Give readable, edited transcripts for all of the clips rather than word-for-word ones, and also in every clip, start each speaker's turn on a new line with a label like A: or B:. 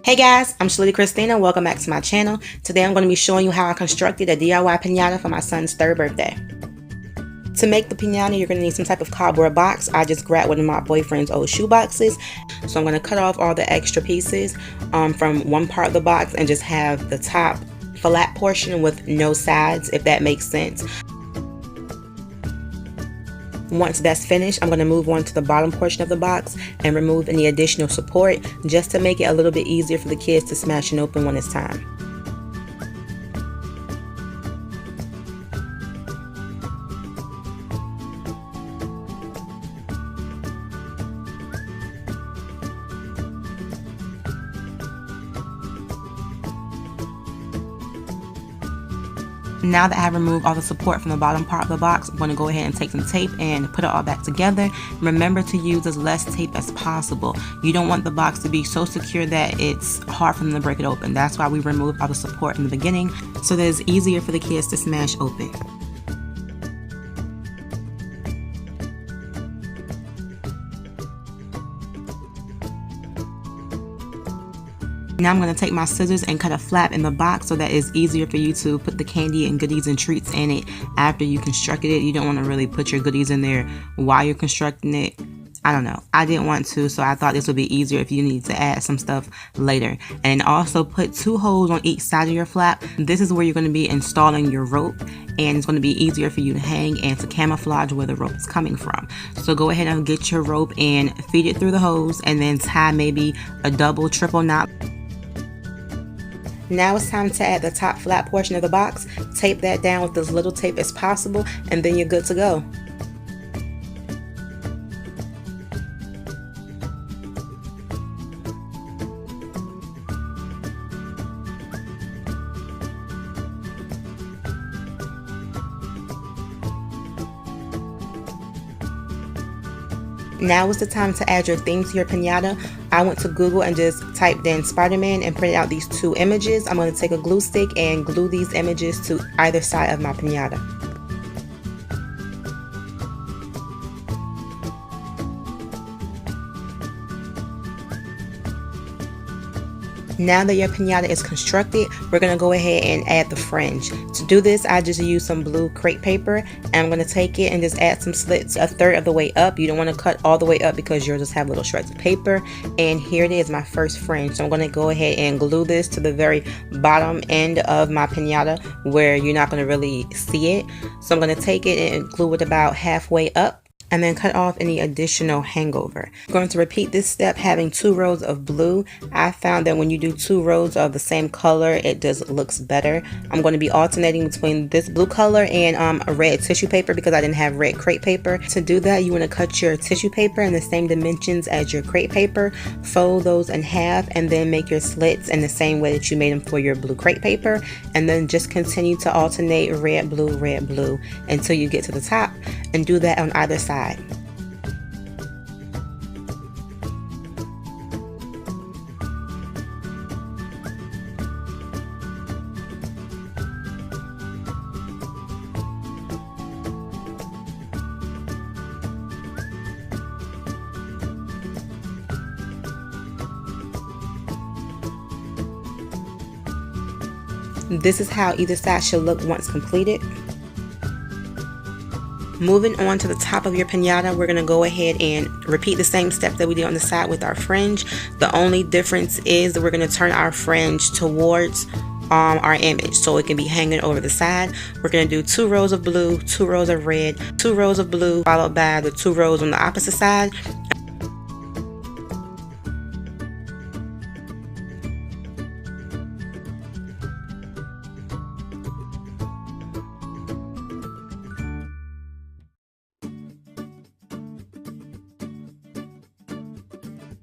A: Hey guys, I'm Shalita Kristina. Welcome back to my channel. Today I'm going to be showing you how I constructed a DIY pinata for my son's 3rd birthday. To make the pinata, you're going to need some type of cardboard box. I just grabbed one of my boyfriend's old shoe boxes. So I'm going to cut off all the extra pieces from one part of the box and just have the top flat portion with no sides, if that makes sense. Once that's finished, I'm going to move on to the bottom portion of the box and remove any additional support just to make it a little bit easier for the kids to smash it open when it's time. Now that I have removed all the support from the bottom part of the box, I'm going to go ahead and take some tape and put it all back together. Remember to use as less tape as possible. You don't want the box to be so secure that it's hard for them to break it open. That's why we removed all the support in the beginning, so that it's easier for the kids to smash open. Now I'm going to take my scissors and cut a flap in the box so that it's easier for you to put the candy and goodies and treats in it after you constructed it. You don't want to really put your goodies in there while you're constructing it. I don't know. I didn't want to, so I thought this would be easier if you need to add some stuff later. And also put 2 holes on each side of your flap. This is where you're going to be installing your rope, and it's going to be easier for you to hang and to camouflage where the rope is coming from. So go ahead and get your rope and feed it through the hose and then tie maybe a double, triple knot. Now it's time to add the top flat portion of the box. Tape that down with as little tape as possible, and then you're good to go. Now is the time to add your theme to your pinata. I went to Google and just typed in Spider-Man and printed out these 2 images. I'm going to take a glue stick and glue these images to either side of my pinata. Now that your pinata is constructed, we're going to go ahead and add the fringe. To do this, I just use some blue crepe paper, and I'm going to take it and just add some slits 1/3 of the way up. You don't want to cut all the way up because you'll just have little shreds of paper. And here it is, my first fringe. So I'm going to go ahead and glue this to the very bottom end of my pinata where you're not going to really see it. So I'm going to take it and glue it about halfway up, and then cut off any additional hangover. I'm going to repeat this step having 2 rows of blue. I found that when you do 2 rows of the same color, it just looks better. I'm going to be alternating between this blue color and a red tissue paper because I didn't have red crepe paper. To do that, you want to cut your tissue paper in the same dimensions as your crepe paper, fold those in half, and then make your slits in the same way that you made them for your blue crepe paper, and then just continue to alternate red, blue until you get to the top, and do that on either side. This is how either side should look once completed. Moving on to the top of your pinata, we're going to go ahead and repeat the same step that we did on the side with our fringe. The only difference is that we're going to turn our fringe towards our image so it can be hanging over the side. We're going to do 2 rows of blue, 2 rows of red, 2 rows of blue, followed by the 2 rows on the opposite side.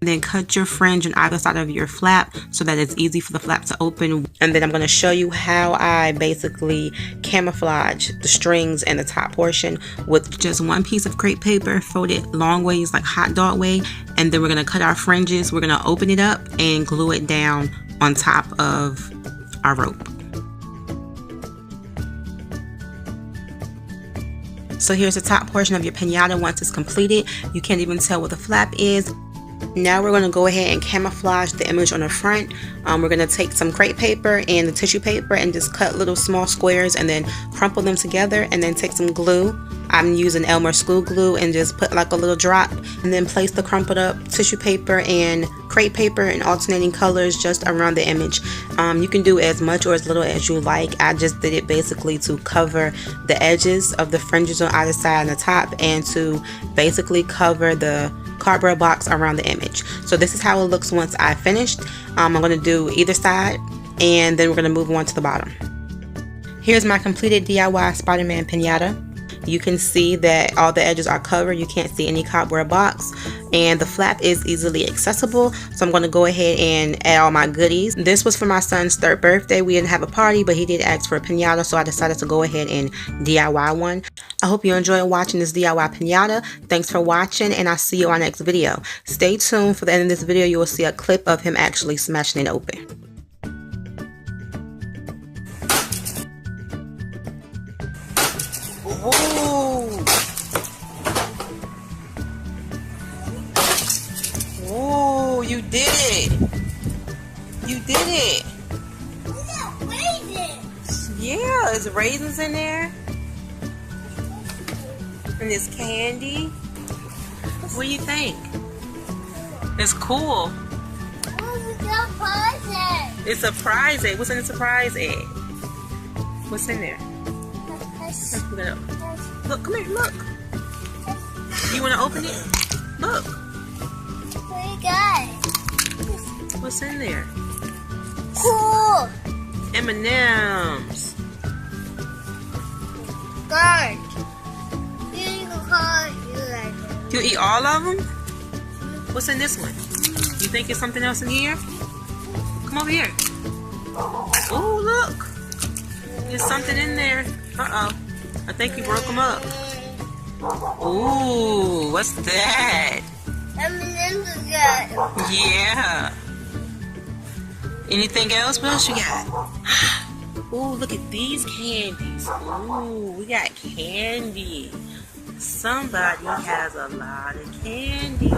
A: Then cut your fringe on either side of your flap so that it's easy for the flap to open. And then I'm going to show you how I basically camouflage the strings and the top portion with just 1 piece of crepe paper folded long ways, like hot dog way. And then we're going to cut our fringes. We're going to open it up and glue it down on top of our rope. So here's the top portion of your pinata once it's completed. You can't even tell what the flap is. Now we're going to go ahead and camouflage the image on the front. We're going to take some crepe paper and the tissue paper and just cut little small squares and then crumple them together, and then take some glue. I'm using Elmer's school glue and just put like a little drop, and then place the crumpled up tissue paper and crepe paper in alternating colors just around the image. You can do as much or as little as you like. I just did it basically to cover the edges of the fringes on either side and the top, and to basically cover the cardboard box around the image. So this is how it looks once I finished. I'm going to do either side, and then we're going to move on to the bottom. Here's my completed DIY Spider-Man pinata. You can see that all the edges are covered. You can't see any cardboard box, and the flap is easily accessible. So I'm going to go ahead and add all my goodies. This was for my son's 3rd birthday. We didn't have a party, but he did ask for a pinata, so I decided to go ahead and DIY one. I hope you enjoyed watching this DIY pinata. Thanks for watching, and I'll see you on our next video. Stay tuned. For the end of this video, you will see a clip of him actually smashing it open. Whoa, you did it! You did it!
B: Look at raisins!
A: Yeah, there's raisins in there. And there's candy. What do you think? It's cool.
B: Oh, we got prizes!
A: It's a surprise egg. What's in the surprise egg? What's in there? Look, come here, look. You want to open it? Look.
B: What you got?
A: What's in there?
B: Cool!
A: M&M's.
B: Good. You like it.
A: You eat all of them? What's in this one? You think it's something else in here? Come over here. Oh, look. There's something in there. Uh-oh. I think you broke them up. Ooh, what's that?
B: M&M's are good.
A: Yeah. Anything else? What else you got? Ooh, look at these candies. Ooh, we got candy. Somebody has a lot of candy.